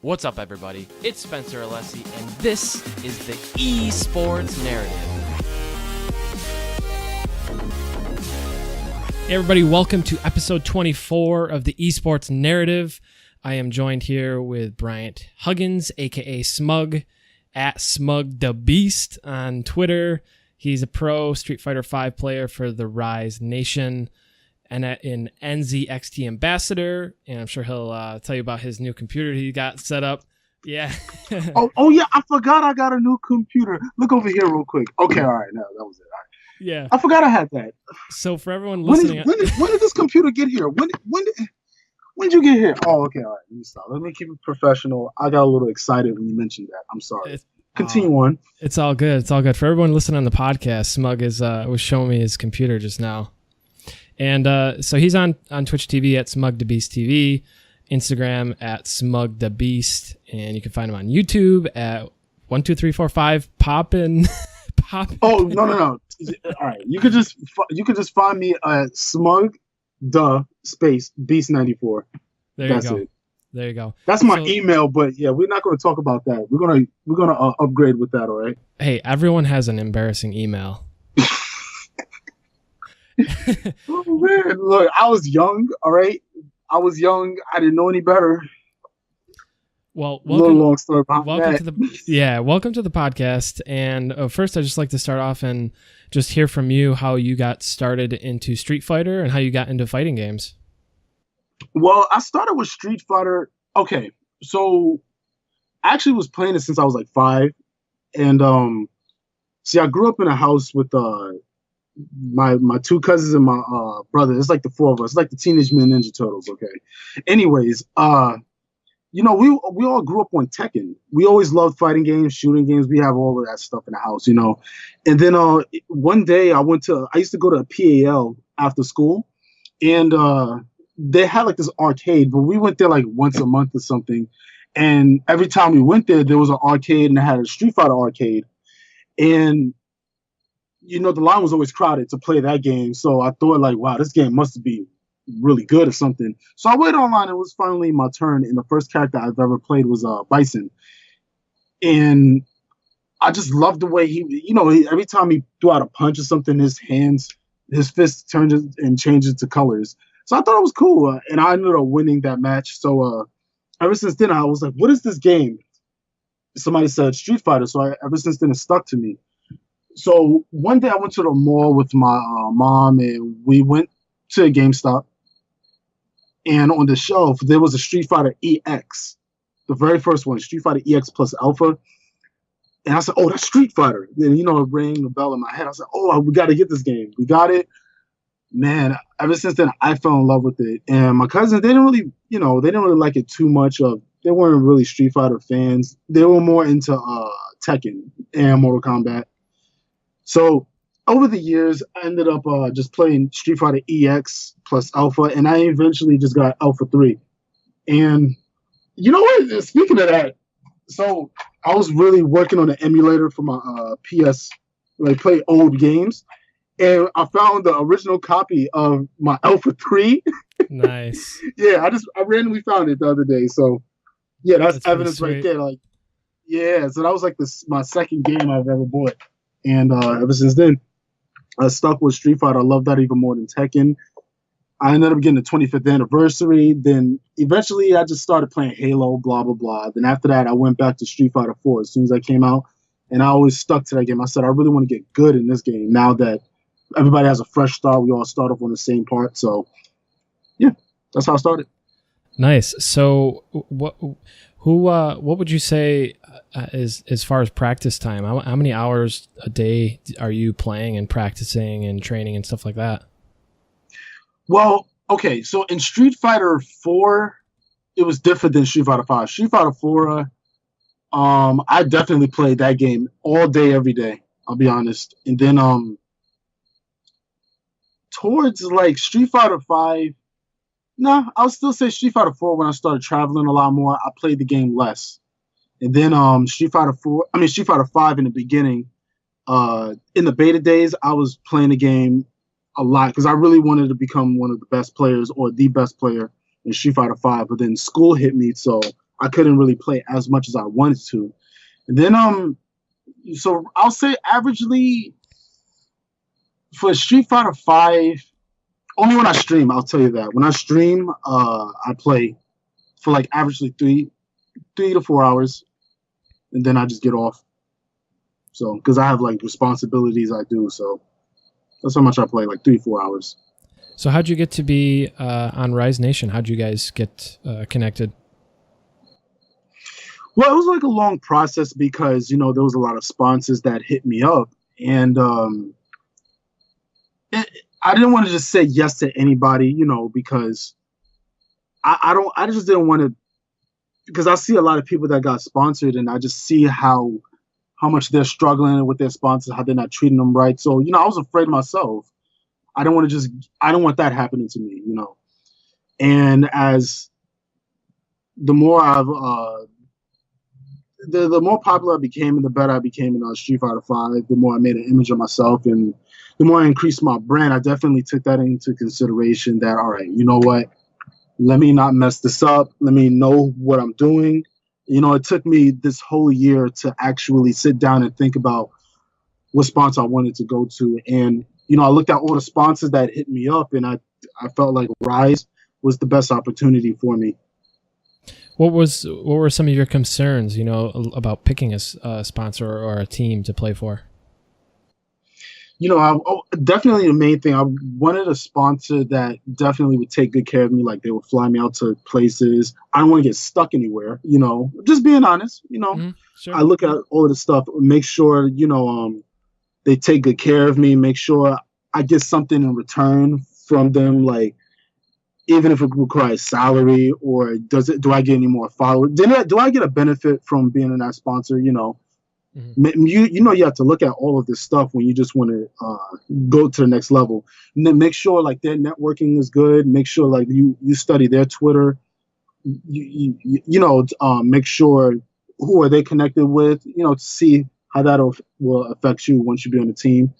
What's up, everybody? It's Spencer Alessi, and this is the Esports Narrative. Hey everybody, welcome to episode 24 of the Esports Narrative. I am joined here with Bryant Huggins, aka Smug, at Smugdabeast on Twitter. He's a pro Street Fighter V player for the Rise Nation and an NZXT ambassador, and I'm sure he'll tell you about his new computer he got set up. Yeah. oh yeah, I forgot I got a new computer. Look over here real quick. Okay, all right, no, that was it. All right. Yeah. I forgot I had that. So for everyone listening, when did this computer get here? When did you get here? Oh, okay, all right. Let me stop. Let me keep it professional. I got a little excited when you mentioned that. I'm sorry. Continue on. It's all good. It's all good. For everyone listening on the podcast, Smug was showing me his computer just now. And so he's on Twitch TV at Smugdabeast TV, Instagram at Smugdabeast, and you can find him on YouTube at 12345 Poppin. Oh no! All right, you could just find me at Smug space Beast 94. That's it. There you go. That's my email, but yeah, we're not going to talk about that. We're gonna upgrade with that. All right. Hey, everyone has an embarrassing email. Oh man, look, I was young, all right? I was young. I didn't know any better. Well, welcome, long story behind welcome that. Welcome to the podcast. And first, I'd just like to start off and just hear from you how you got started into Street Fighter and how you got into fighting games. Well, I started with Street Fighter. Okay, so I actually was playing it since I was like 5. And see, I grew up in a house with my 2 cousins and my brother. It's like the 4 of us. It's like the Teenage Mutant Ninja Turtles, okay? Anyways, we all grew up on Tekken. We always loved fighting games, shooting games. We have all of that stuff in the house, you know? And then one day I used to go to a PAL after school, and they had like this arcade, but we went there like once a month or something. And every time we went there was an arcade, and it had a Street Fighter arcade. And the line was always crowded to play that game. So I thought like, wow, this game must be really good or something. So I waited online. It was finally my turn. And the first character I've ever played was Bison. And I just loved the way every time he threw out a punch or something, his fist turned and changed into colors. So I thought it was cool. And I ended up winning that match. So ever since then, I was like, what is this game? Somebody said Street Fighter. So ever since then, it stuck to me. So one day I went to the mall with my mom, and we went to a GameStop. And on the shelf, there was a Street Fighter EX, the very first one, Street Fighter EX plus Alpha. And I said, oh, that's Street Fighter. Then, it rang a bell in my head. I said, oh, we got to get this game. We got it. Man, ever since then, I fell in love with it. And my cousins, they didn't really like it too much. They weren't really Street Fighter fans. They were more into Tekken and Mortal Kombat. So over the years, I ended up just playing Street Fighter EX plus Alpha, and I eventually just got Alpha 3. And you know what? Speaking of that, so I was really working on an emulator for my PS, where I play old games, and I found the original copy of my Alpha 3. Nice. Yeah, I randomly found it the other day. So yeah, that's evidence right there. Like, yeah, so that was like my second game I've ever bought. And ever since then, I stuck with Street Fighter. I love that even more than Tekken. I ended up getting the 25th anniversary. Then eventually I just started playing Halo, blah, blah, blah. Then after that, I went back to Street Fighter 4 as soon as that came out. And I always stuck to that game. I said, I really want to get good in this game now that everybody has a fresh start. We all start off on the same part. So, yeah, that's how I started. Nice. So what would you say is as far as practice time? How many hours a day are you playing and practicing and training and stuff like that? Well, okay, so in Street Fighter 4, it was different than Street Fighter 5. Street Fighter 4, I definitely played that game all day, every day, I'll be honest. And then towards like Street Fighter 5, I'll still say Street Fighter 4 when I started traveling a lot more. I played the game less. And then Street Fighter 5 in the beginning, in the beta days, I was playing the game a lot because I really wanted to become one of the best players or the best player in Street Fighter 5. But then school hit me, so I couldn't really play as much as I wanted to. And then so I'll say averagely for Street Fighter 5, only when I stream, I'll tell you that. When I stream, I play for like averagely 3 to 4 hours, and then I just get off. So, because I have like responsibilities I do, so that's how much I play, like 3 to 4 hours. So how'd you get to be on Rise Nation? How'd you guys get connected? Well, it was like a long process because, there was a lot of sponsors that hit me up, and I didn't want to just say yes to anybody, because I just didn't want to, because I see a lot of people that got sponsored, and I just see how much they're struggling with their sponsors, how they're not treating them right. So, I was afraid myself. I don't want that happening to me, And as the more the more popular I became and the better I became in Street Fighter 5, the more I made an image of myself and the more I increased my brand, I definitely took that into consideration that, all right, you know what? Let me not mess this up. Let me know what I'm doing. It took me this whole year to actually sit down and think about what sponsor I wanted to go to. And, I looked at all the sponsors that hit me up, and I felt like Rise was the best opportunity for me. What were some of your concerns, about picking a sponsor or a team to play for? Definitely the main thing, I wanted a sponsor that definitely would take good care of me. Like they would fly me out to places. I don't want to get stuck anywhere, just being honest, Sure. I look at all of the stuff, make sure, they take good care of me, make sure I get something in return from them. Like, even if it requires salary, or do I get any more followers? Do I get a benefit from being in that sponsor? Mm-hmm. You have to look at all of this stuff when you just want to go to the next level. And then make sure like their networking is good. Make sure like you study their Twitter. Make sure who are they connected with. To see how that will affect you once you be on the team.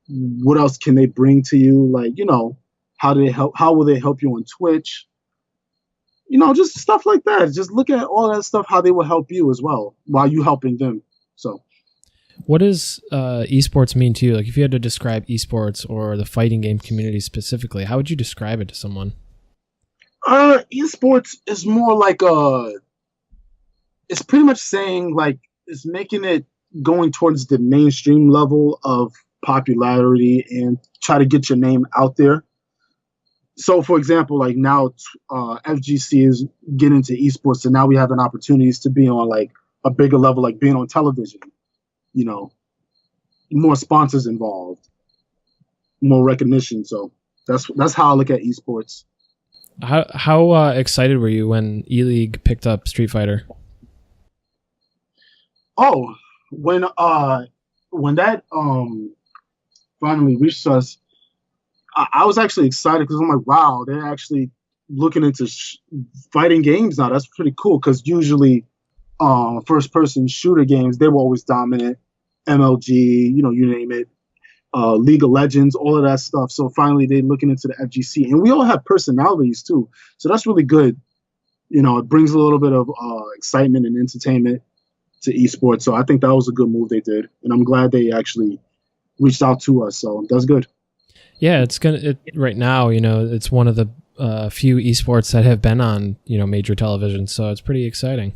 What else can they bring to you? Like how do they help? How will they help you on Twitch? Just stuff like that. Just look at all that stuff, how they will help you as well while you helping them. So, what does esports mean to you? Like, if you had to describe esports or the fighting game community specifically, how would you describe it to someone? Esports is more like it's pretty much saying like it's making it going towards the mainstream level of popularity and try to get your name out there. So, for example, like now FGC is getting into esports, so now we have an opportunities to be on like a bigger level, like being on television. More sponsors involved, more recognition. So that's how I look at esports. How excited were you when Eleague picked up Street Fighter? Oh, when that finally reached us, I was actually excited because I'm like, wow, they're actually looking into fighting games now. That's pretty cool because usually first-person shooter games, they were always dominant. MLG, you name it, League of Legends, all of that stuff. So finally they're looking into the FGC. And we all have personalities too. So that's really good. It brings a little bit of excitement and entertainment to esports. So I think that was a good move they did. And I'm glad they actually reached out to us. So that's good. Yeah, right now, it's one of the few esports that have been on, major television. So it's pretty exciting.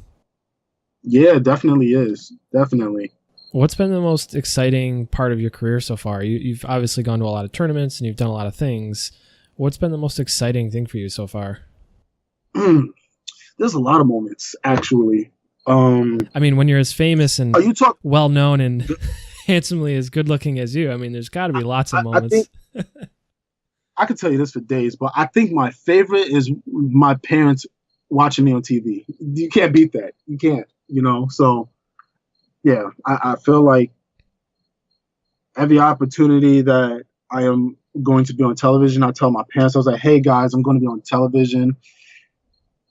Yeah, it definitely is. Definitely. What's been the most exciting part of your career so far? You've obviously gone to a lot of tournaments and you've done a lot of things. What's been the most exciting thing for you so far? There's a lot of moments, actually. When you're as famous and well-known and handsomely as good-looking as you, there's got to be lots of moments. I could tell you this for days, but I think my favorite is my parents watching me on TV. You can't beat that. You can't, So, yeah, I feel like every opportunity that I am going to be on television, I tell my parents, I was like, hey, guys, I'm going to be on television.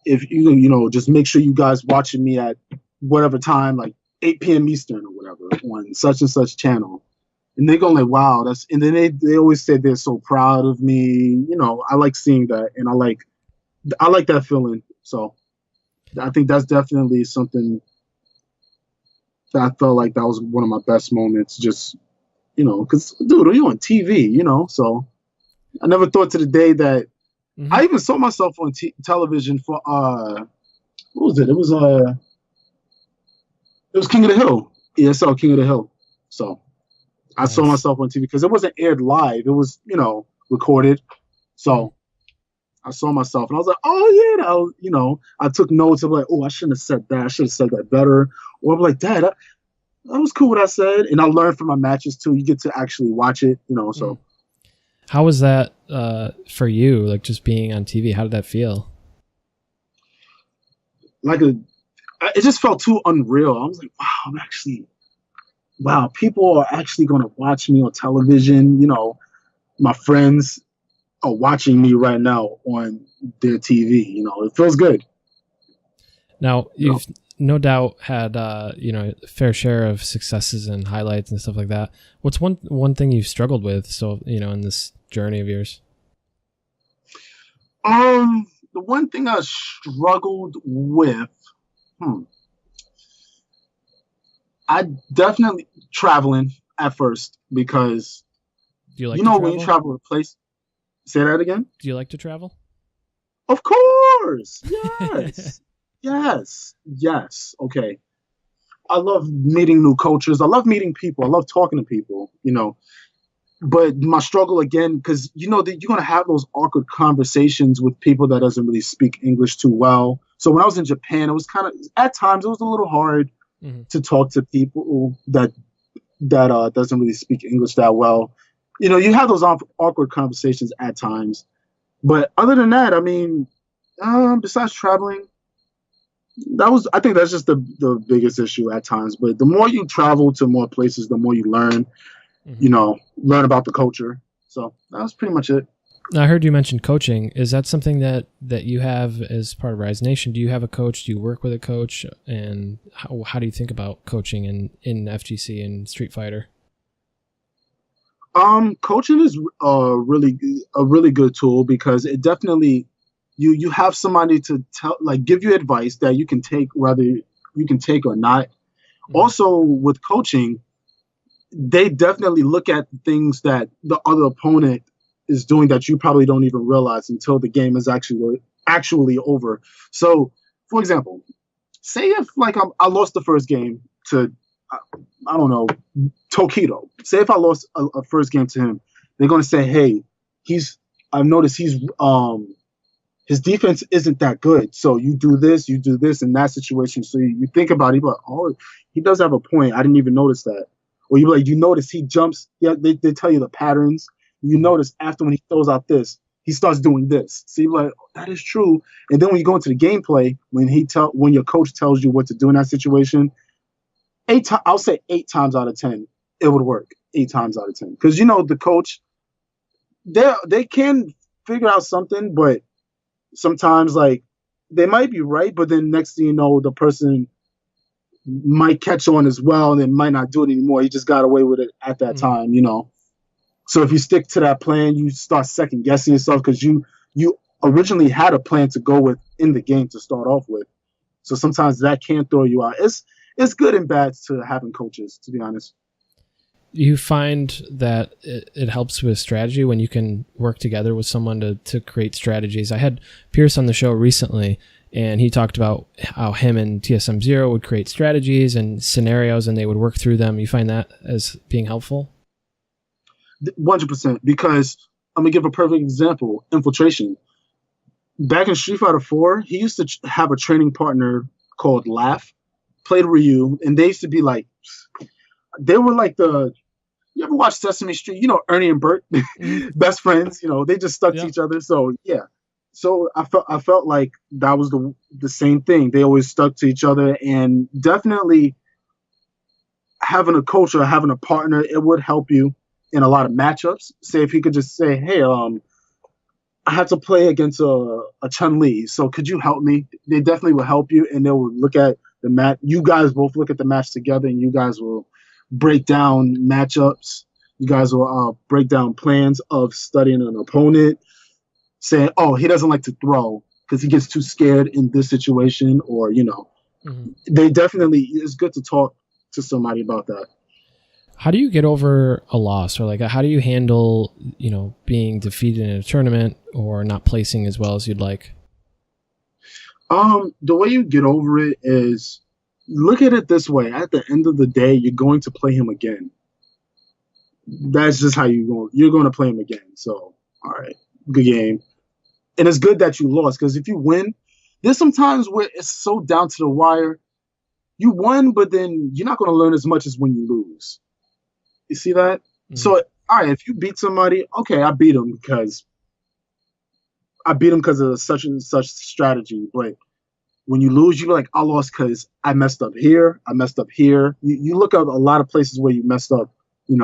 If just make sure you guys watching me at whatever time, like 8 p.m. Eastern or whatever, on such and such channel. And they go like, wow, and then they always say they're so proud of me. I like seeing that, and I like that feeling. So I think that's definitely something that I felt like that was one of my best moments. Just, because, dude, you on TV, so I never thought to the day that I even saw myself on television for, what was it? It was King of the Hill. ESL King of the Hill. So I saw myself on TV because it wasn't aired live. It was, recorded. So I saw myself and I was like, oh yeah, I took notes of like, oh, I shouldn't have said that. I should have said that better. Or I'm like, Dad, that was cool what I said. And I learned from my matches too. You get to actually watch it, so. How was that for you? Like just being on TV, how did that feel? It just felt too unreal. I was like, wow, people are actually going to watch me on television. My friends are watching me right now on their TV. It feels good. Now, you've no doubt had, a fair share of successes and highlights and stuff like that. What's one thing you've struggled with? So, in this journey of yours? The one thing I struggled with, I definitely traveling at first because do you like to travel? When you travel a place. Say that again. Do you like to travel? Of course. Yes. yes. Okay. I love meeting new cultures. I love meeting people. I love talking to people. But my struggle again, because that you're gonna have those awkward conversations with people that doesn't really speak English too well. So when I was in Japan, it was kind of at times it was a little hard to talk to people that doesn't really speak English that well. You have those awkward conversations at times. But other than that, I mean, besides traveling, I think that's just the biggest issue at times. But the more you travel to more places, the more you learn. Learn about the culture. So that was pretty much it. I heard you mention coaching. Is that something that you have as part of Rise Nation? Do you have a coach? Do you work with a coach? And how do you think about coaching in FGC and Street Fighter? Coaching is a really good tool because it definitely you have somebody to give you advice that you can take, whether you can take or not. Also with coaching, they definitely look at things that the other opponent is doing that you probably don't even realize until the game is actually over. So, for example, say if I lost the first game to, I don't know, Tokido. Say if I lost a first game to him, they're going to say, hey, I've noticed his defense isn't that good. So you do this in that situation. So you think about it, you're like, oh, he does have a point. I didn't even notice that. Or you're like, you notice he jumps. Yeah, they tell you the patterns. You notice after when he throws out this, he starts doing this. So you're like, oh, that is true. And then when you go into the gameplay, when your coach tells you what to do in that situation, I'll say 8 times out of 10, it would work. 8 times out of 10, because the coach, they can figure out something, but sometimes they might be right, but then next thing you know, the person might catch on as well, and then might not do it anymore. He just got away with it at that time, So if you stick to that plan, you start second guessing yourself because you originally had a plan to go with in the game to start off with. So sometimes that can throw you out. It's good and bad to having coaches, to be honest. You find that it helps with strategy when you can work together with someone to create strategies. I had Pierce on the show recently, and he talked about how him and TSM Zero would create strategies and scenarios, and they would work through them. You find that as being helpful? 100%. Because I'm going to give a perfect example. Infiltration. Back in Street Fighter 4, he used to have a training partner called Laugh, played Ryu, and they used to be they were like you ever watch Sesame Street? Ernie and Bert, best friends. They just stuck to each other. So yeah. So I felt like that was the same thing. They always stuck to each other, and definitely having a coach or having a partner, it would help you in a lot of matchups. Say if he could just say, hey, I have to play against a Chun-Li, so could you help me? They definitely will help you, and they will look at the match. You guys both look at the match together, and you guys will break down matchups. You guys will break down plans of studying an opponent, saying, oh, he doesn't like to throw. because he gets too scared in this situation, or they definitely, it's good to talk to somebody about that. How do you get over a loss, or like how do you handle, being defeated in a tournament or not placing as well as you'd like? The way you get over it is look at it this way. At the end of the day, you're going to play him again. That's just how you're going to play him again. So, all right, good game. And it's good that you lost, because if you win, there's some times where it's so down to the wire. You won, but then you're not going to learn as much as when you lose. You see that? Mm-hmm. So, all right, if you beat somebody, okay, I beat them because of such and such strategy. But when you lose, you're like, I lost because I messed up here. I messed up here. You look at a lot of places where you messed up, and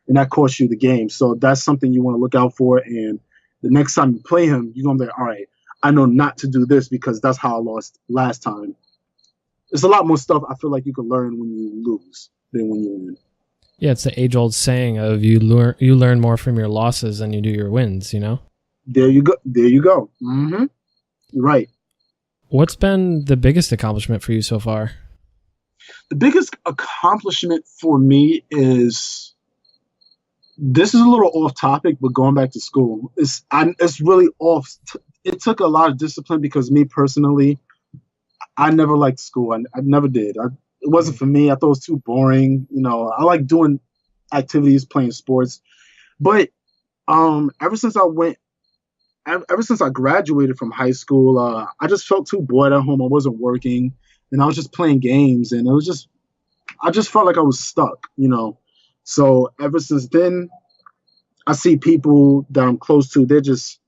that cost you the game. So that's something you want to look out for. And the next time you play him, you're going to be like, all right, I know not to do this because that's how I lost last time. There's a lot more stuff I feel like you can learn when you lose than when you win. Yeah, it's the age-old saying of you learn more from your losses than you do your wins, There you go. Mm-hmm. You're right. What's been the biggest accomplishment for you so far? The biggest accomplishment for me is, this is a little off topic, but going back to school, it's really off. It took a lot of discipline because me personally, I never liked school. I never did. It wasn't for me. I thought it was too boring. I like doing activities, playing sports, but ever since I graduated from high school, I just felt too bored at home. I wasn't working, and I was just playing games, and I just felt like I was stuck, So ever since then, I see people that I'm close to, they're just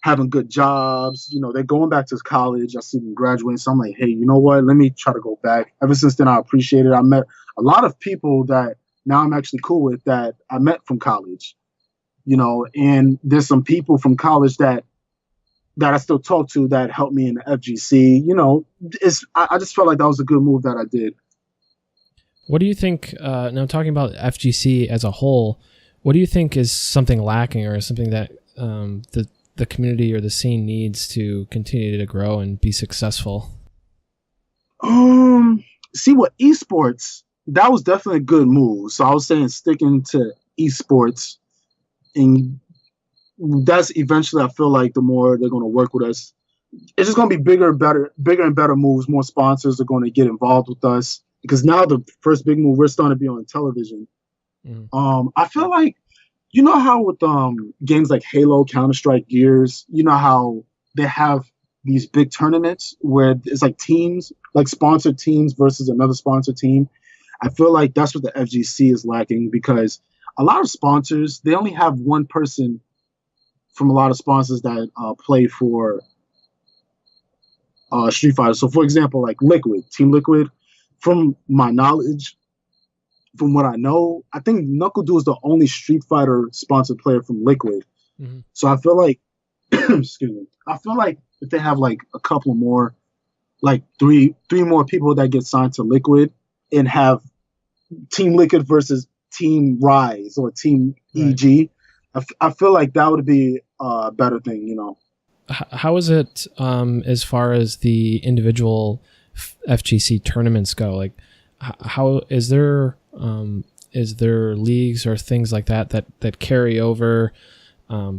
having good jobs. They're going back to college. I see them graduating. So I'm like, hey, you know what? Let me try to go back. Ever since then, I appreciate it. I met a lot of people that now I'm actually cool with that I met from college, and there's some people from college that I still talk to that helped me in the FGC. I just felt like that was a good move that I did. What do you think, now talking about FGC as a whole, what do you think is something lacking or something that the community or the scene needs to continue to grow and be successful? See, what esports, that was definitely a good move. So I was saying sticking to esports, and that's eventually, I feel like the more they're going to work with us, it's just going to be bigger and better moves. More sponsors are going to get involved with us, because now the first big move, we're starting to be on television. I feel like, how with games like Halo, Counter-Strike, Gears, how they have these big tournaments where it's like teams, like sponsored teams versus another sponsored team. I feel like that's what the FGC is lacking, because a lot of sponsors, they only have one person from a lot of sponsors that play for Street Fighter. So, for example, like Team Liquid, from my knowledge, from what I know, I think NuckleDu is the only Street Fighter sponsored player from Liquid. Mm-hmm. So I feel like, excuse me, I feel like if they have like a couple more, like three more people that get signed to Liquid, and have Team Liquid versus Team Rise or Team EG, I feel like that would be a better thing, How is it as far as the individual FGC tournaments go? Like, how is there leagues or things like that carry over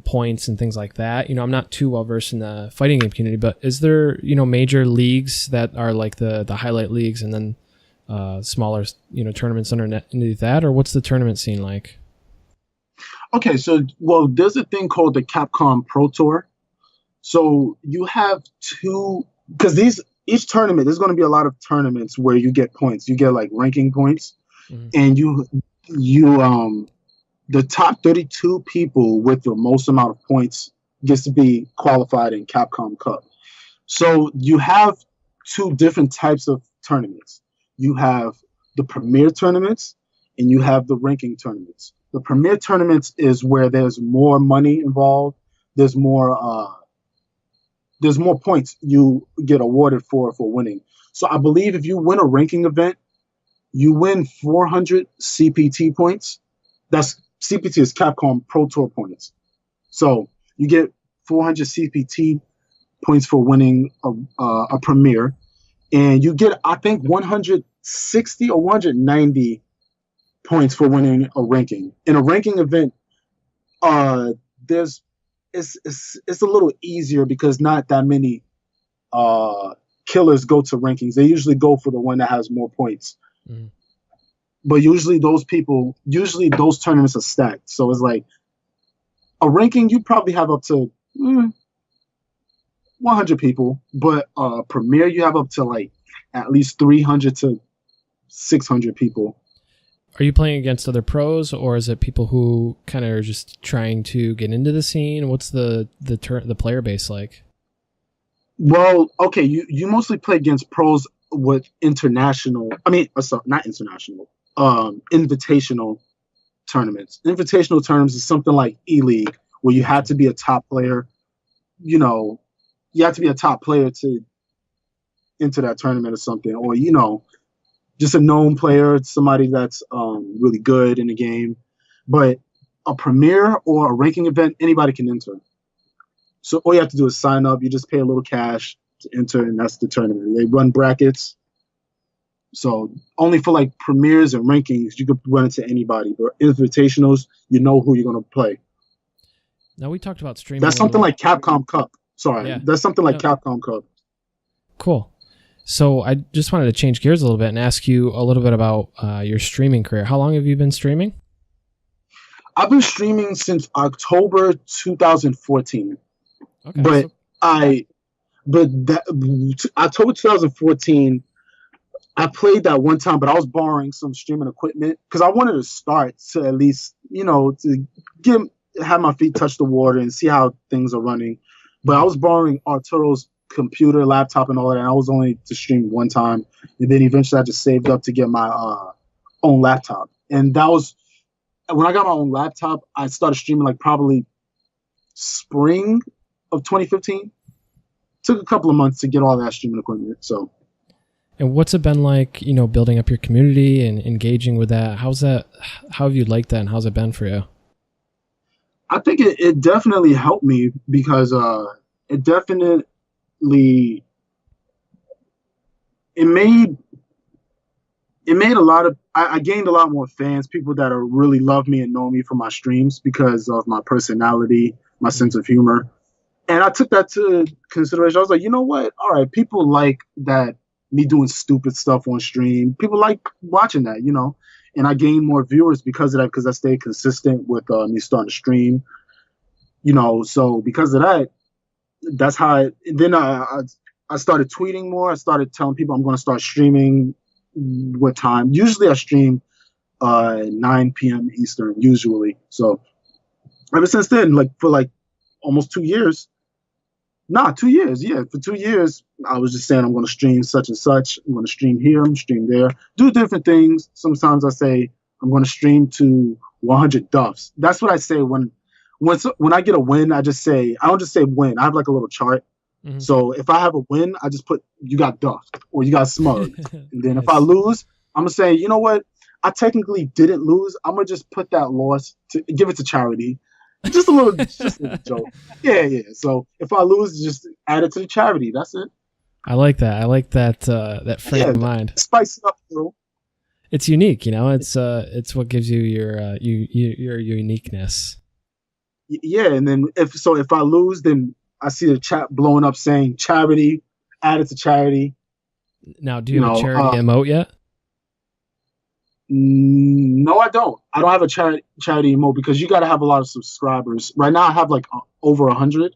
points and things like that? I'm not too well versed in the fighting game community, but is there major leagues that are like the highlight leagues, and then smaller tournaments underneath that, or what's the tournament scene like? Okay, so there's a thing called the Capcom Pro Tour. So you have two, because each tournament, there's going to be a lot of tournaments where you get points. You get like ranking points, mm-hmm. and you the top 32 people with the most amount of points gets to be qualified in Capcom Cup. So you have two different types of tournaments. You have the premier tournaments, and you have the ranking tournaments. The premier tournaments is where there's more money involved. There's more points you get awarded for winning. So I believe if you win a ranking event, you win 400 CPT points. That's CPT is Capcom Pro Tour points. So you get 400 CPT, points for winning a premier, and you get, I think, 160 or 190 points for winning a ranking. In a ranking event, it's a little easier because not that many killers go to rankings. They usually go for the one that has more points. Mm. But usually those tournaments are stacked. So it's like a ranking, you probably have up to 100 people, but Premier, you have up to like at least 300 to 600 people. Are you playing against other pros, or is it people who kind of are just trying to get into the scene? What's the player base like? Well, okay, you mostly play against pros with invitational tournaments. Invitational tournaments is something like Eleague, where you have to be a top player. You know, you have to be a top player to enter that tournament or something, or just a known player, somebody that's really good in the game. But a premier or a ranking event, anybody can enter. So all you have to do is sign up. You just pay a little cash to enter, and that's the tournament. They run brackets. So only for like premiers and rankings, you could run into anybody. But invitationals, you know who you're going to play. Now, we talked about streaming. That's something like Capcom Cup. Sorry. Yeah. That's something like Capcom Cup. Cool. So I just wanted to change gears a little bit and ask you a little bit about your streaming career. How long have you been streaming? I've been streaming since October 2014. Okay, October 2014, I played that one time, but I was borrowing some streaming equipment because I wanted to start to at least, to have my feet touch the water and see how things are running. But I was borrowing Arturo's computer, laptop, and all that, and I was only to stream one time. And then eventually I just saved up to get my own laptop. And that was, when I got my own laptop, I started streaming like probably spring of 2015. Took a couple of months to get all that streaming equipment. So, and what's it been like, building up your community and engaging with that? How have you liked that, and how's it been for you? I think it definitely helped me because it definitely made a lot of, I gained a lot more fans, people that are really love me and know me from my streams because of my personality, my sense of humor. And I took that to consideration. I was like, you know what? All right, people like that, me doing stupid stuff on stream. People like watching that, And I gained more viewers because of that, because I stayed consistent with me starting to stream. So because of that, that's how then I started tweeting more. I started telling people I'm going to start streaming what time. Usually I stream 9 p.m. Eastern, usually. So ever since then, for almost 2 years, 2 years. Yeah, for 2 years, I was just saying I'm going to stream such and such. I'm going to stream here. I'm stream there. Do different things. Sometimes I say I'm going to stream to 100 duffs. That's what I say when I get a win. I don't just say win. I have like a little chart. Mm-hmm. So if I have a win, I just put you got duffed or you got smugged. And then if I lose, I'm going to say, you know what? I technically didn't lose. I'm going to just put that loss to give it to charity. Just a little joke. Yeah. So if I lose, just add it to the charity. That's it. I like that. I like that frame of mind. Spice it up a little. It's unique, It's what gives you your uniqueness. Yeah, and then if I lose, then I see the chat blowing up saying charity, add it to charity. Now, do you have a charity emote yet? No, I don't. I don't have a charity emote because you got to have a lot of subscribers. Right now, I have over 100.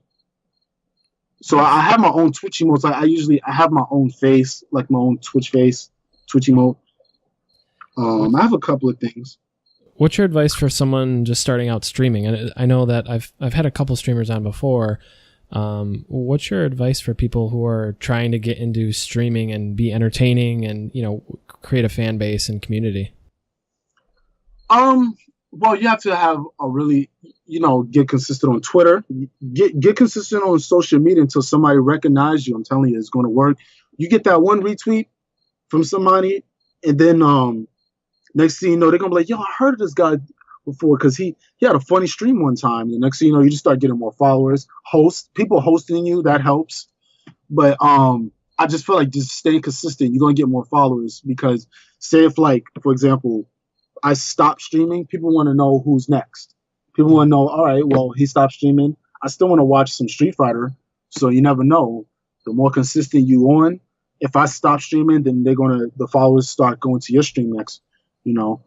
So I have my own Twitch emotes. I have my own face, like my own Twitch face, Twitch emote. I have a couple of things. What's your advice for someone just starting out streaming? And I know that I've had a couple streamers on before. What's your advice for people who are trying to get into streaming and be entertaining and create a fan base and community? Well, you have to have a really, get consistent on Twitter, get consistent on social media until somebody recognizes you. I'm telling you, it's going to work. You get that one retweet from somebody, and then next thing you know, they're going to be like, yo, I heard of this guy before because he had a funny stream one time. And the next thing you know, you just start getting more followers, people hosting you, that helps. But I just feel like just staying consistent, you're gonna get more followers because say if like for example, I stop streaming, people want to know who's next. People want to know, all right, well he stopped streaming. I still want to watch some Street Fighter, so you never know. The more consistent you on, if I stop streaming, then the followers start going to your stream next, you know.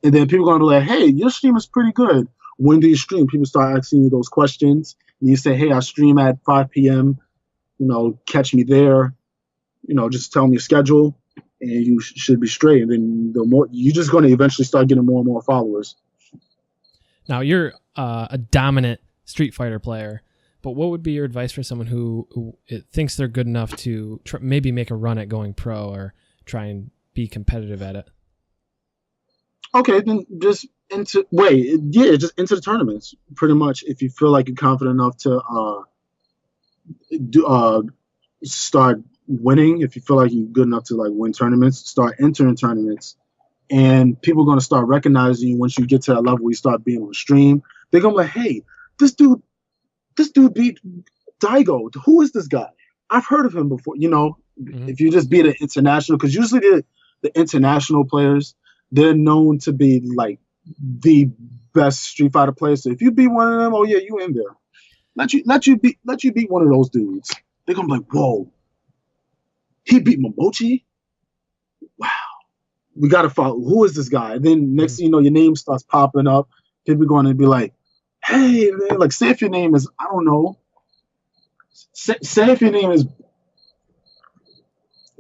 And then people are gonna be like, hey, your stream is pretty good. When do you stream? People start asking you those questions. And you say, hey, I stream at 5 p.m. You know, catch me there. You know, just tell me your schedule, and you should be straight. And then the more you're just going to eventually start getting more and more followers. Now you're a dominant Street Fighter player, but what would be your advice for someone who thinks they're good enough to maybe make a run at going pro or try and be competitive at it? Okay, then just into the tournaments. Pretty much, if you feel like you're confident enough to start winning, if you feel like you're good enough to like win tournaments, start entering tournaments, and people are gonna start recognizing you once you get to that level where you start being on stream. They're gonna be like, hey, this dude beat Daigo. Who is this guy? I've heard of him before. You know, if you just beat an international, because usually the international players, they're known to be like the best Street Fighter players. So if you beat one of them, oh yeah, you in there. Let you beat one of those dudes. They're gonna be like, whoa, he beat Momochi? Wow. We gotta follow. Who is this guy? And then next thing you know, your name starts popping up. People are going to be like, hey, man, like say if your name is, I don't know. Say if your name is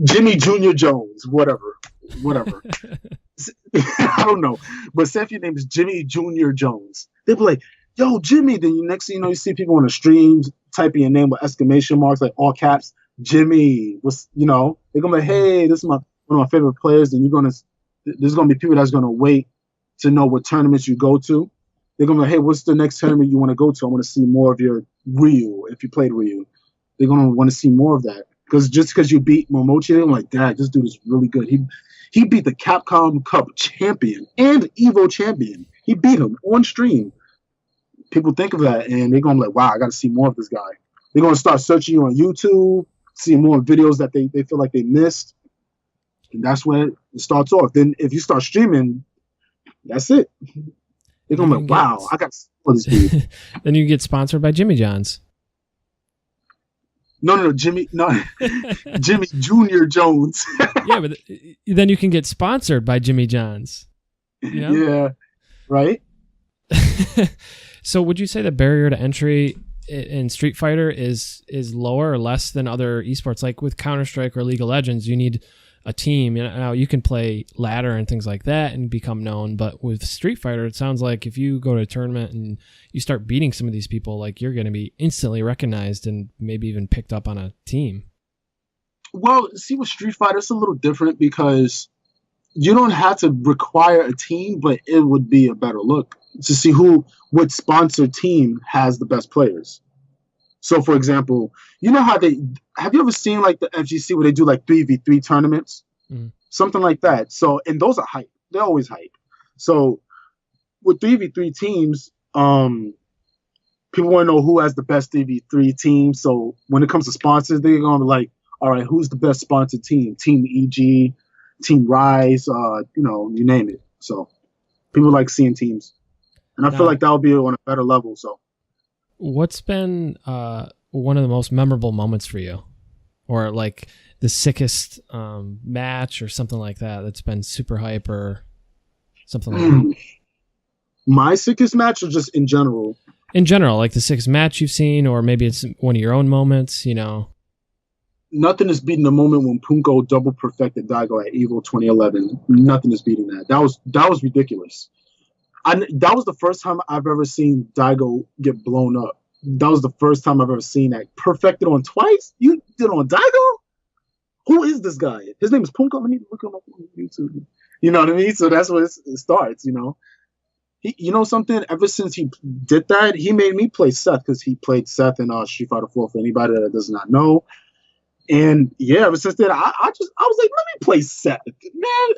Jimmy Jr. Jones, whatever. I don't know. But say if your name is Jimmy Jr. Jones. They'll be like, yo, Jimmy. Then next thing you know, you see people on the streams typing your name with exclamation marks, like all caps, Jimmy. They're gonna be like, hey, this is one of my favorite players. And there's gonna be people that's gonna wait to know what tournaments you go to. They're gonna be like, hey, what's the next tournament you want to go to? I want to see more of your Ryu, if you played Ryu. They're gonna want to see more of that. Because you beat Momochi, they're like, dad, this dude is really good. He beat the Capcom Cup champion and Evo champion. He beat him on stream. People think of that, and they're going to be like, wow, I got to see more of this guy. They're going to start searching you on YouTube, see more videos that they feel like they missed. And that's when it starts off. Then if you start streaming, that's it. They're going to be like, wow, I got to see more of this dude. Then you get sponsored by Jimmy John's. No, Jimmy Jr. Jones. Yeah, but then you can get sponsored by Jimmy John's. You know? Yeah, right? So would you say the barrier to entry in Street Fighter is lower or less than other esports? Like with Counter-Strike or League of Legends, you need a team. Now you can play ladder and things like that and become known, but with Street Fighter, it sounds like if you go to a tournament and you start beating some of these people, like you're going to be instantly recognized and maybe even picked up on a team. Well, see, with Street Fighter, it's a little different because you don't have to require a team, but it would be a better look to see what sponsored team has the best players. So, for example, you know how have you ever seen like the FGC where they do like 3v3 tournaments? Mm-hmm. Something like that. So, and those are hype. They're always hype. So, with 3v3 teams, people want to know who has the best 3v3 team. So, when it comes to sponsors, they're going to be like, all right, who's the best sponsored team? Team EG, Team Rise, you name it. So, people like seeing teams. And I feel like that'll be on a better level. So, what's been one of the most memorable moments for you, or like the sickest match, or something like that that's been super hype, or something like that? My sickest match, or just in general? In general, like the sickest match you've seen, or maybe it's one of your own moments. Nothing is beating the moment when Punko double perfected Daigo at Evo 2011. Nothing is beating that. That was ridiculous. That was the first time I've ever seen Daigo get blown up. That was the first time I've ever seen that. Perfected on twice? You did on Daigo? Who is this guy? His name is Punko. I need to look him up on YouTube. You know what I mean? So that's where it starts, You know something? Ever since he did that, he made me play Seth, because he played Seth in Street Fighter 4 for anybody that does not know. And yeah, ever since then, I was like, let me play Seth, man.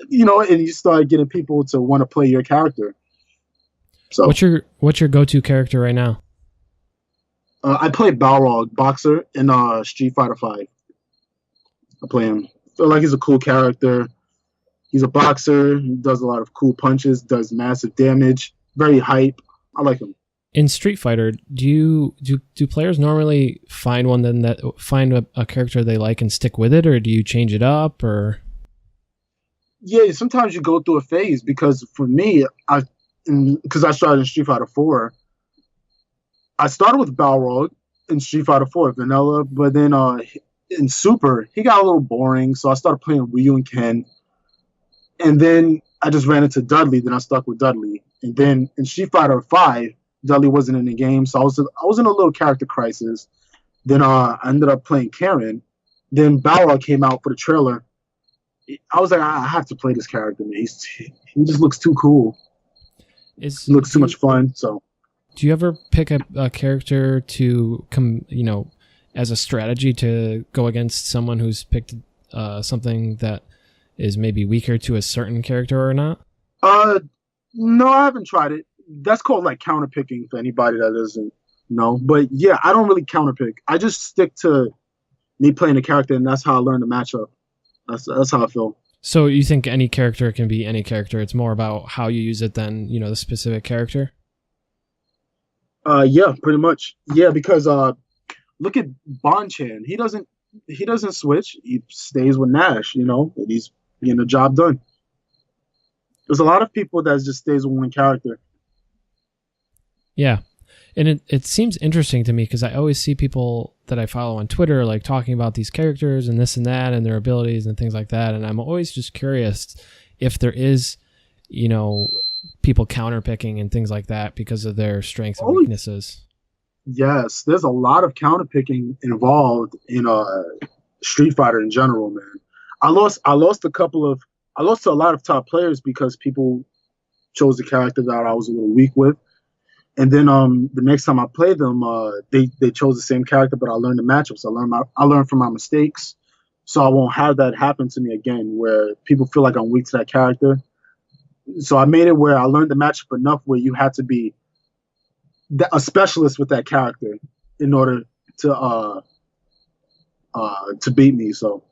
And you start getting people to want to play your character. So what's your go-to character right now? I play Balrog, boxer, in Street Fighter 5. I play him. Feel like he's a cool character. He's a boxer. He does a lot of cool punches, does massive damage, very hype. I like him. In Street Fighter, do players normally find a character they like and stick with it, or do you change it up? Or Yeah, sometimes you go through a phase because for me, because I started in Street Fighter 4, I started with Balrog in Street Fighter 4, vanilla, but then in Super, he got a little boring, so I started playing Ryu and Ken. And then I just ran into Dudley, then I stuck with Dudley. And then in Street Fighter 5, Dudley wasn't in the game, so I was in a little character crisis. Then I ended up playing Karen. Then Balrog came out for the trailer. I was like, I have to play this character, man. He just looks too cool. He looks too much fun, so... Do you ever pick a character to come, as a strategy to go against someone who's picked something that is maybe weaker to a certain character or not? No, I haven't tried it. That's called like counterpicking for anybody that doesn't know. But yeah, I don't really counterpick. I just stick to me playing the character, and that's how I learn the matchup. That's how I feel. So you think any character can be any character? It's more about how you use it than the specific character. Yeah, pretty much. Yeah, because look at Bonchan. He doesn't switch. He stays with Nash, and he's getting the job done. There's a lot of people that just stays with one character. Yeah. And it seems interesting to me because I always see people that I follow on Twitter like talking about these characters and this and that and their abilities and things like that. And I'm always just curious if there is, people counterpicking and things like that because of their strengths and weaknesses. Yes, there's a lot of counterpicking involved in Street Fighter in general, man. I lost to a lot of top players because people chose the character that I was a little weak with. And then the next time I played them, they chose the same character, but I learned the matchups. I learned from my mistakes, so I won't have that happen to me again, where people feel like I'm weak to that character. So I made it where I learned the matchup enough where you had to be a specialist with that character in order to beat me. So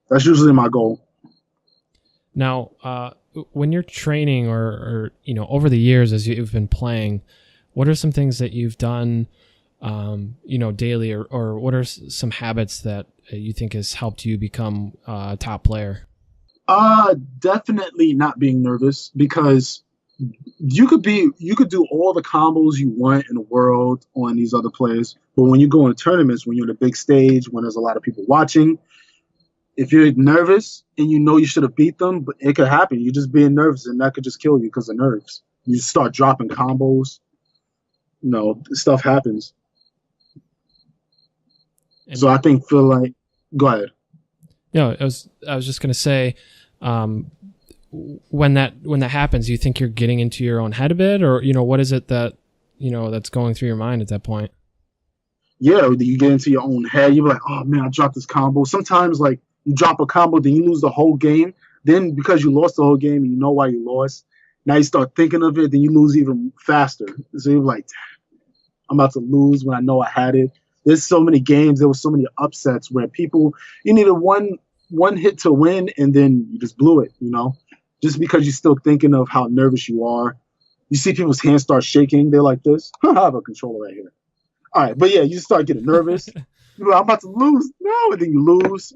that's usually my goal. Now, when you're training or over the years as you've been playing, what are some things that you've done, daily or what are some habits that you think has helped you become a top player? Definitely not being nervous, because you could do all the combos you want in the world on these other players, but when you go in tournaments, when you're on a big stage, when there's a lot of people watching, if you're nervous and you should have beat them, but it could happen. You're just being nervous, and that could just kill you because of nerves. You just start dropping combos. Stuff happens. So I think go ahead. No, I was just gonna say, when that happens, you think you're getting into your own head a bit, or what is it that that's going through your mind at that point? Yeah, you get into your own head. You're like, oh man, I dropped this combo. Sometimes like you drop a combo, then you lose the whole game. Then because you lost the whole game and you know why you lost, now you start thinking of it, then you lose even faster. So you're like, I'm about to lose when I know I had it. There's so many games. There were so many upsets where you needed one hit to win, and then you just blew it, just because you're still thinking of how nervous you are. You see people's hands start shaking. They're like this. I have a controller right here. All right, but yeah, you start getting nervous. You're like, I'm about to lose. No, and then you lose.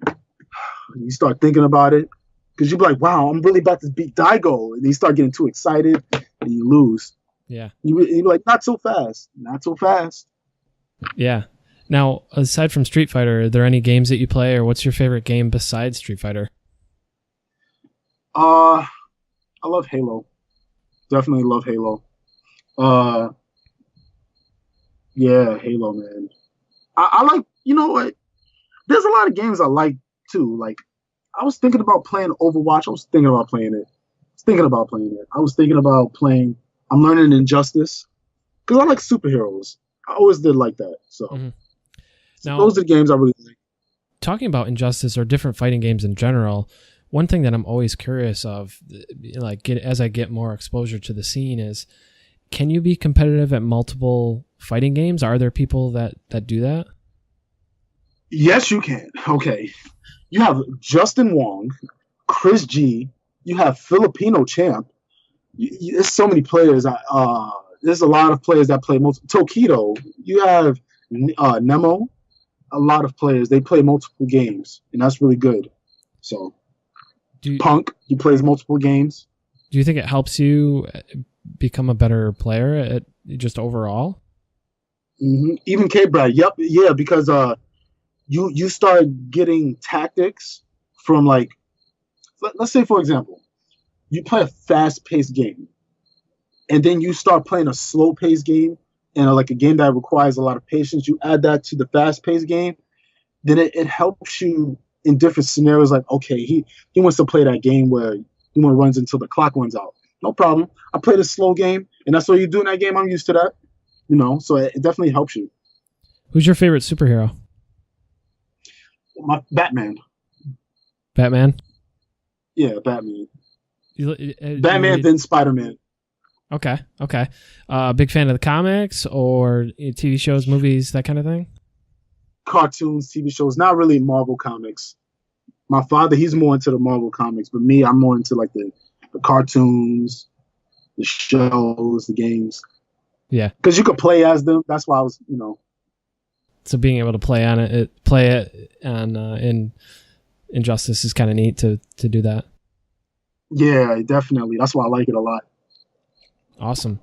And you start thinking about it because you're like, wow, I'm really about to beat Daigo. And you start getting too excited and you lose. Yeah. You're like, not so fast. Not so fast. Yeah. Now, aside from Street Fighter, are there any games that you play, or what's your favorite game besides Street Fighter? I love Halo. Definitely love Halo. Yeah, Halo, man. I like, what? There's a lot of games I like too. Like, I was thinking about playing Overwatch. I was thinking about playing it. I was thinking about playing. I'm learning Injustice because I like superheroes. I always did like that. So, Now, those are the games I really like. Talking about Injustice or different fighting games in general, one thing that I'm always curious of, like as I get more exposure to the scene, is can you be competitive at multiple fighting games? Are there people that do that? Yes, you can. Okay. You have Justin Wong, Chris G. You have Filipino Champ. There's so many players. There's a lot of players that play multiple. Tokido. You have Nemo. A lot of players. They play multiple games, and that's really good. So, Punk. He plays multiple games. Do you think it helps you become a better player at just overall? Mm-hmm. Even K-Brad. Yep. Yeah, because you start getting tactics from, like, let's say, for example, you play a fast-paced game, and then you start playing a slow-paced game, and like a game that requires a lot of patience. You add that to the fast-paced game, then it helps you in different scenarios. Like, okay, he wants to play that game where he runs until the clock runs out. No problem. I played a slow game, and that's what you do in that game. I'm used to that, so it definitely helps you. Who's your favorite superhero? My Batman. Batman? Yeah, Batman. Batman, then Spider-Man. Okay. Big fan of the comics or TV shows, movies, that kind of thing? Cartoons, TV shows, not really Marvel comics. My father, he's more into the Marvel comics, but me, I'm more into like the cartoons, the shows, the games. Yeah. Because you could play as them. That's why I was, So being able to play it in Injustice is kind of neat to do that. Yeah, definitely. That's why I like it a lot. Awesome.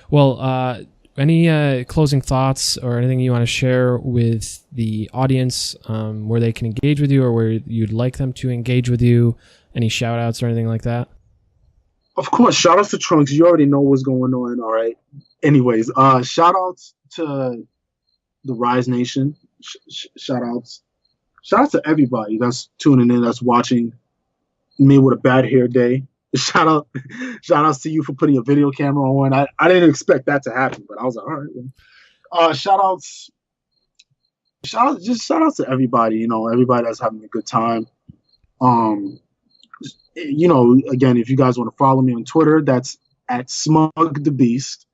Well, any closing thoughts or anything you want to share with the audience, where they can engage with you or where you'd like them to engage with you? Any shout outs or anything like that? Of course, shout outs to Trunks. You already know what's going on. All right. Anyways, shout outs to the Rise Nation. Shout outs to everybody that's tuning in, that's watching me with a bad hair day. Shout outs to you for putting a video camera on. I didn't expect that to happen, but I was like, all right. Shout outs to everybody, everybody that's having a good time. Again, if you guys want to follow me on Twitter, that's at Smugdabeast.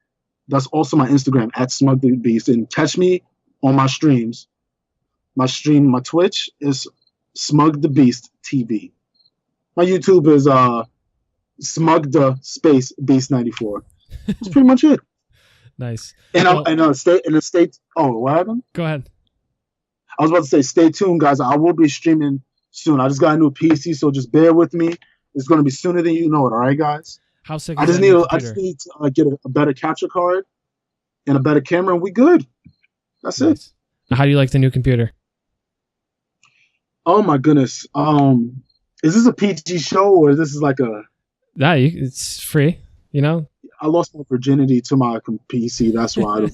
That's also my Instagram, at Smugdabeast. And catch me on my streams. My Twitch is Smugdabeast TV. My YouTube is Smugda space Beast 94. That's pretty much it. Nice. And stay. Oh, what happened? Go ahead. I was about to say, stay tuned, guys. I will be streaming soon. I just got a new PC, so just bear with me. It's going to be sooner than you know it. All right, guys. How sick? I just need to get a better capture card and a better camera, and we good. That's nice. It. How do you like the new computer? Oh my goodness. Is this a PG show or this is like a? Nah, it's free. I lost my virginity to my PC. That's why.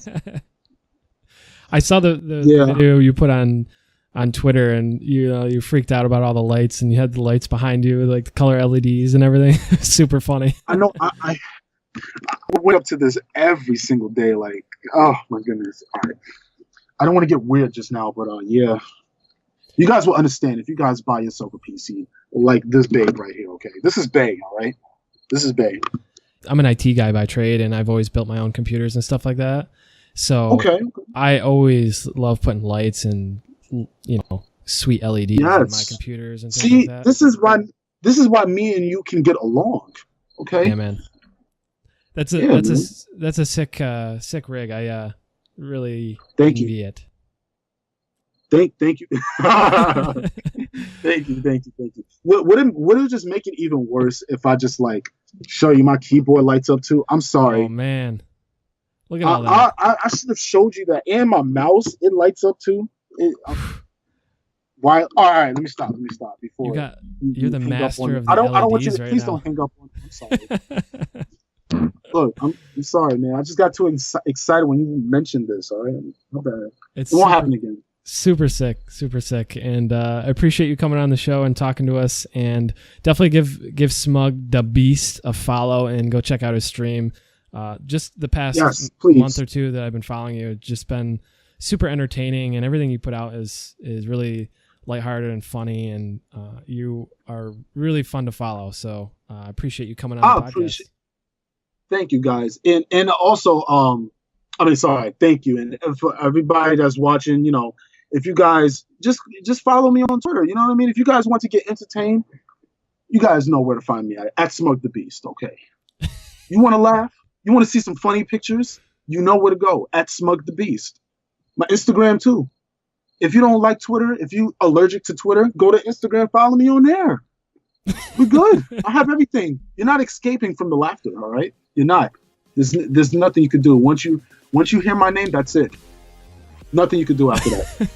I saw the video you put on Twitter, and you freaked out about all the lights, and you had the lights behind you, like the color LEDs and everything. Super funny. I know. I wake up to this every single day. Like, oh my goodness. All right. I don't want to get weird just now, but yeah. You guys will understand if you guys buy yourself a PC like this babe right here. Okay, this is babe. All right, this is babe. I'm an IT guy by trade, and I've always built my own computers and stuff like that. So I always love putting lights and sweet LEDs on my computers and things like that. This is why me and you can get along. Okay. Yeah, man. That's a sick rig. I really envy it. Thank you. Thank you. Would it just make it even worse if I just like show you my keyboard lights up too? I'm sorry. Oh man. Look at all that. I should have showed you that. And my mouse, it lights up too. Why? All right, let me stop before you're the master of the I don't want you LEDs to right please now. don't hang up on me. I'm sorry. Look, I'm sorry, man. I just got too excited when you mentioned this. All right, my bad. It won't happen again. Super sick, and I appreciate you coming on the show and talking to us. And definitely give Smugdabeast a follow and go check out his stream. Just the past month or two that I've been following you, it's just been super entertaining, and everything you put out is really lighthearted and funny, and you are really fun to follow. So I appreciate you coming on the podcast. Thank you guys. And also, sorry, thank you. And for everybody that's watching, if you guys just follow me on Twitter, you know what I mean? If you guys want to get entertained, you guys know where to find me at Smugdabeast, okay? You want to laugh? You want to see some funny pictures? You know where to go, at Smugdabeast. My Instagram, too. If you don't like Twitter, if you allergic to Twitter, go to Instagram, follow me on there. We're good. I have everything. You're not escaping from the laughter, all right? You're not. There's nothing you can do. Once you hear my name, that's it. Nothing you can do after that.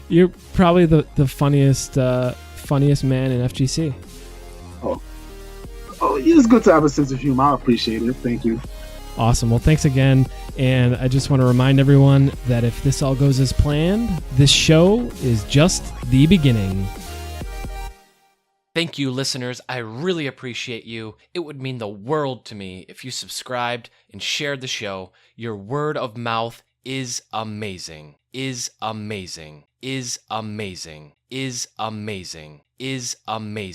You're probably the funniest man in FGC. Oh, it's good to have a sense of humor. I appreciate it. Thank you. Awesome. Well, thanks again. And I just want to remind everyone that if this all goes as planned, this show is just the beginning. Thank you, listeners. I really appreciate you. It would mean the world to me if you subscribed and shared the show. Your word of mouth is amazing. Is amazing. Is amazing. Is amazing. Is amazing.